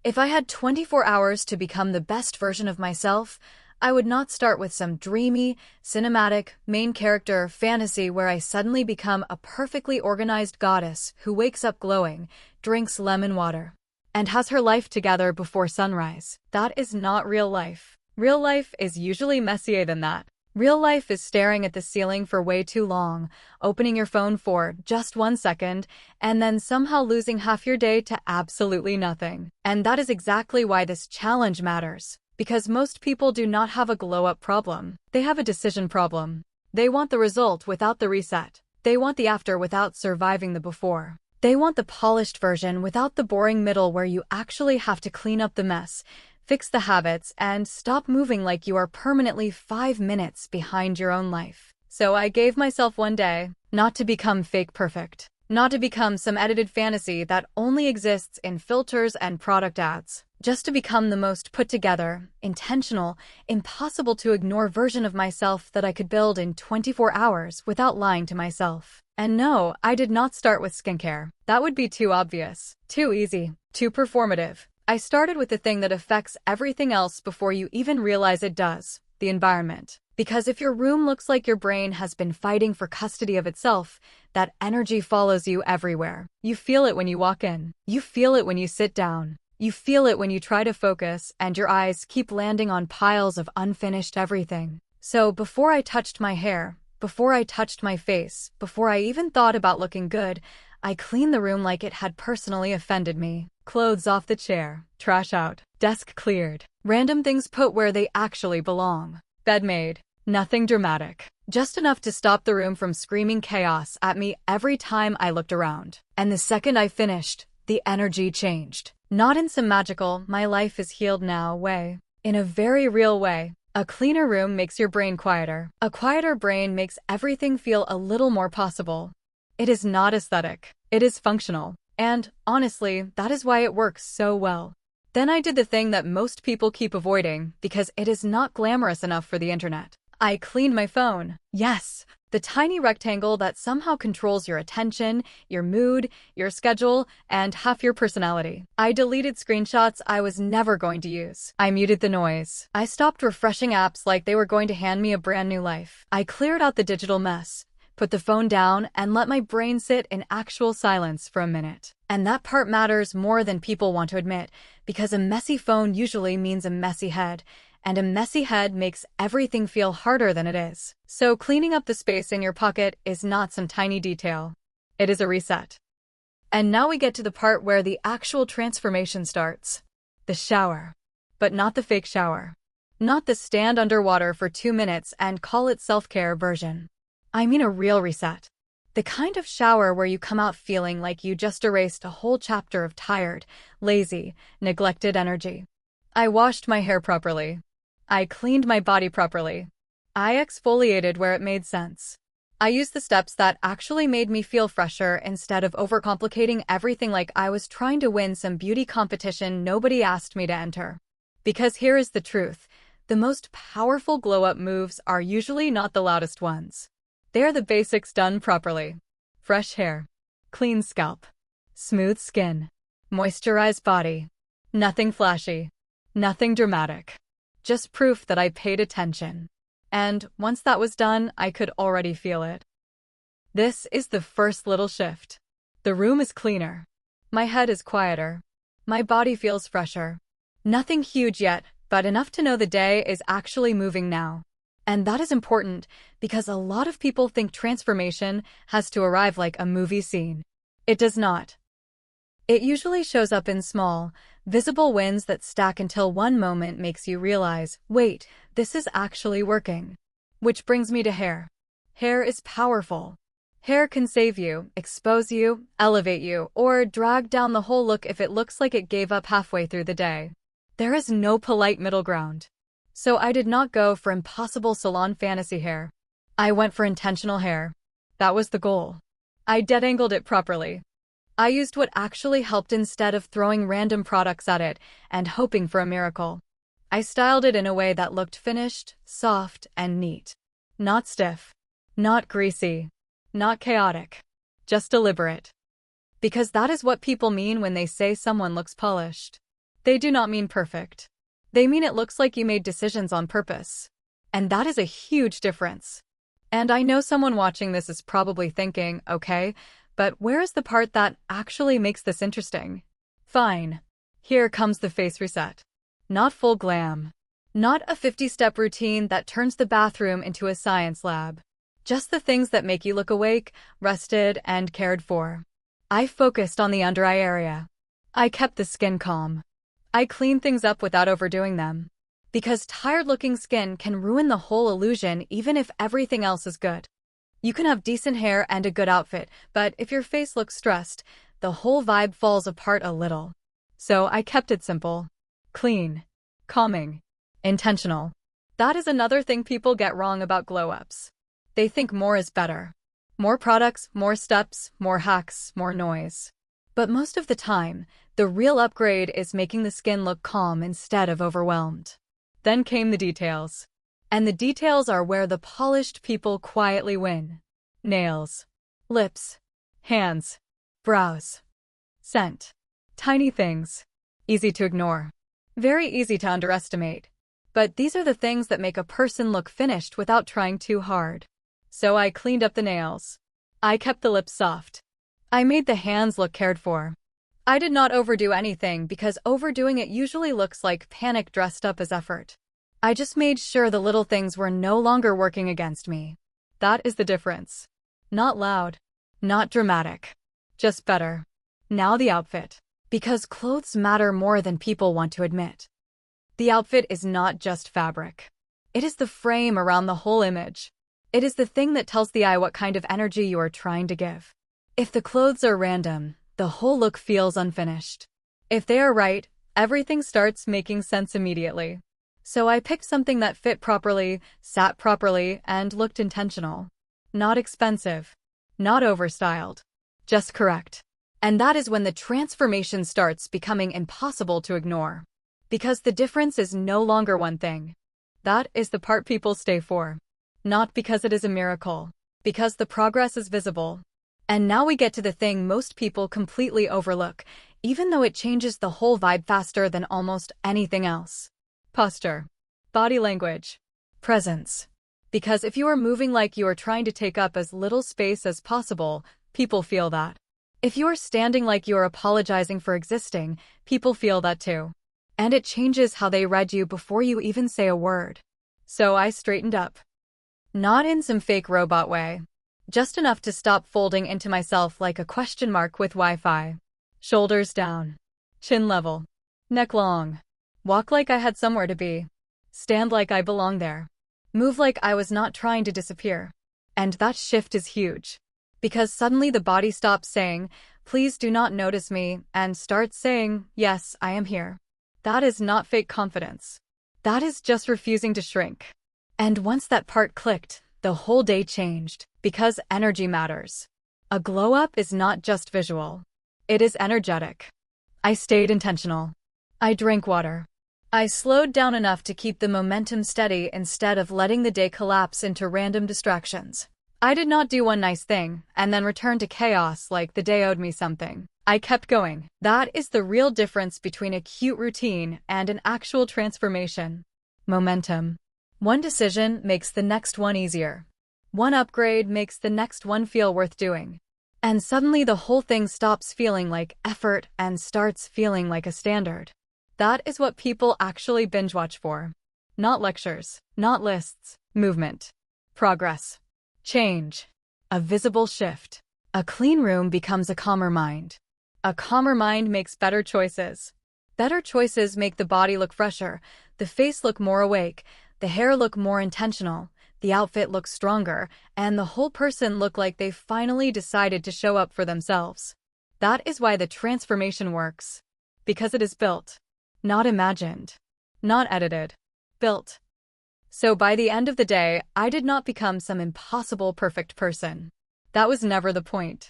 If I had 24 hours to become the best version of myself, I would not start with some dreamy, cinematic, main character fantasy where I suddenly become a perfectly organized goddess who wakes up glowing, drinks lemon water, and has her life together before sunrise. That is not real life. Real life is usually messier than that. Real life is staring at the ceiling for way too long, opening your phone for just 1 second, and then somehow losing half your day to absolutely nothing. And that is exactly why this challenge matters. Because most people do not have a glow-up problem. They have a decision problem. They want the result without the reset. They want the after without surviving the before. They want the polished version without the boring middle where you actually have to clean up the mess, fix the habits, and stop moving like you are permanently 5 minutes behind your own life. So I gave myself one day, not to become fake perfect, not to become some edited fantasy that only exists in filters and product ads, just to become the most put together, intentional, impossible to ignore version of myself that I could build in 24 hours without lying to myself. And no, I did not start with skincare. That would be too obvious, too easy, too performative. I started with the thing that affects everything else before you even realize it does, the environment. Because if your room looks like your brain has been fighting for custody of itself, that energy follows you everywhere. You feel it when you walk in. You feel it when you sit down. You feel it when you try to focus and your eyes keep landing on piles of unfinished everything. So before I touched my hair, before I touched my face, before I even thought about looking good, I cleaned the room like it had personally offended me. Clothes off the chair, trash out, desk cleared, random things put where they actually belong. Bed made. Nothing dramatic. Just enough to stop the room from screaming chaos at me every time I looked around. And the second I finished, the energy changed. Not in some magical, my life is healed now way. In a very real way. A cleaner room makes your brain quieter. A quieter brain makes everything feel a little more possible. It is not aesthetic. It is functional. And, honestly, that is why it works so well. Then I did the thing that most people keep avoiding because it is not glamorous enough for the internet. I cleaned my phone. Yes, the tiny rectangle that somehow controls your attention, your mood, your schedule, and half your personality. I deleted screenshots I was never going to use. I muted the noise. I stopped refreshing apps like they were going to hand me a brand new life. I cleared out the digital mess, put the phone down, and let my brain sit in actual silence for a minute. And that part matters more than people want to admit, because a messy phone usually means a messy head, and a messy head makes everything feel harder than it is. So cleaning up the space in your pocket is not some tiny detail. It is a reset. And now we get to the part where the actual transformation starts. The shower. But not the fake shower. Not the stand underwater for 2 minutes and call it self-care version. I mean a real reset. The kind of shower where you come out feeling like you just erased a whole chapter of tired, lazy, neglected energy. I washed my hair properly. I cleaned my body properly. I exfoliated where it made sense. I used the steps that actually made me feel fresher instead of overcomplicating everything like I was trying to win some beauty competition nobody asked me to enter. Because here is the truth. The most powerful glow-up moves are usually not the loudest ones. They're the basics done properly. Fresh hair. Clean scalp. Smooth skin. Moisturized body. Nothing flashy. Nothing dramatic. Just proof that I paid attention. And once that was done, I could already feel it. This is the first little shift. The room is cleaner. My head is quieter. My body feels fresher. Nothing huge yet, but enough to know the day is actually moving now. And that is important because a lot of people think transformation has to arrive like a movie scene. It does not. It usually shows up in small, visible wins that stack until one moment makes you realize, wait, this is actually working. Which brings me to hair. Hair is powerful. Hair can save you, expose you, elevate you, or drag down the whole look if it looks like it gave up halfway through the day. There is no polite middle ground. So I did not go for impossible salon fantasy hair. I went for intentional hair. That was the goal. I detangled it properly. I used what actually helped instead of throwing random products at it and hoping for a miracle. I styled it in a way that looked finished, soft, and neat. Not stiff. Not greasy. Not chaotic. Just deliberate. Because that is what people mean when they say someone looks polished. They do not mean perfect. They mean it looks like you made decisions on purpose. And that is a huge difference. And I know someone watching this is probably thinking, okay, but where is the part that actually makes this interesting? Fine. Here comes the face reset. Not full glam. Not a 50-step routine that turns the bathroom into a science lab. Just the things that make you look awake, rested, and cared for. I focused on the under-eye area. I kept the skin calm. I cleaned things up without overdoing them. Because tired-looking skin can ruin the whole illusion even if everything else is good. You can have decent hair and a good outfit, but if your face looks stressed, the whole vibe falls apart a little. So I kept it simple. Clean. Calming. Intentional. That is another thing people get wrong about glow-ups. They think more is better. More products, more steps, more hacks, more noise. But most of the time, the real upgrade is making the skin look calm instead of overwhelmed. Then came the details. And the details are where the polished people quietly win. Nails. Lips. Hands. Brows. Scent. Tiny things. Easy to ignore. Very easy to underestimate. But these are the things that make a person look finished without trying too hard. So I cleaned up the nails. I kept the lips soft. I made the hands look cared for. I did not overdo anything because overdoing it usually looks like panic dressed up as effort. I just made sure the little things were no longer working against me. That is the difference. Not loud. Not dramatic. Just better. Now the outfit. Because clothes matter more than people want to admit. The outfit is not just fabric. It is the frame around the whole image. It is the thing that tells the eye what kind of energy you are trying to give. If the clothes are random, the whole look feels unfinished. If they are right, everything starts making sense immediately. So I picked something that fit properly, sat properly, and looked intentional. Not expensive. Not overstyled. Just correct. And that is when the transformation starts becoming impossible to ignore. Because the difference is no longer one thing. That is the part people stay for. Not because it is a miracle. Because the progress is visible. And now we get to the thing most people completely overlook, even though it changes the whole vibe faster than almost anything else. Posture. Body language. Presence. Because if you are moving like you are trying to take up as little space as possible, people feel that. If you are standing like you are apologizing for existing, people feel that too. And it changes how they read you before you even say a word. So I straightened up. Not in some fake robot way. Just enough to stop folding into myself like a question mark with Wi-Fi. Shoulders down. Chin level. Neck long. Walk like I had somewhere to be. Stand like I belong there. Move like I was not trying to disappear. And that shift is huge. Because suddenly the body stops saying, please do not notice me, and starts saying, yes, I am here. That is not fake confidence. That is just refusing to shrink. And once that part clicked, the whole day changed, because energy matters. A glow-up is not just visual. It is energetic. I stayed intentional. I drank water. I slowed down enough to keep the momentum steady instead of letting the day collapse into random distractions. I did not do one nice thing, and then return to chaos like the day owed me something. I kept going. That is the real difference between a cute routine and an actual transformation. Momentum. One decision makes the next one easier. One upgrade makes the next one feel worth doing. And suddenly the whole thing stops feeling like effort and starts feeling like a standard. That is what people actually binge watch for. Not lectures, not lists, movement. Progress. Change. A visible shift. A clean room becomes a calmer mind. A calmer mind makes better choices. Better choices make the body look fresher, the face look more awake, the hair look more intentional, the outfit look stronger, and the whole person look like they finally decided to show up for themselves. That is why the transformation works. Because it is built. Not imagined. Not edited. Built. So by the end of the day, I did not become some impossible perfect person. That was never the point.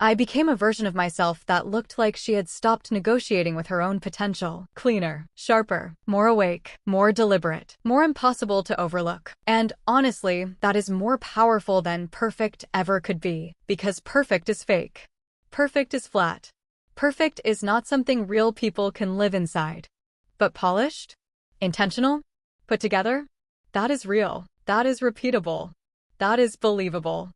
I became a version of myself that looked like she had stopped negotiating with her own potential. Cleaner, sharper, more awake, more deliberate, more impossible to overlook. And honestly, that is more powerful than perfect ever could be, because perfect is fake. Perfect is flat. Perfect is not something real people can live inside. But polished? Intentional? Put together? That is real. That is repeatable. That is believable.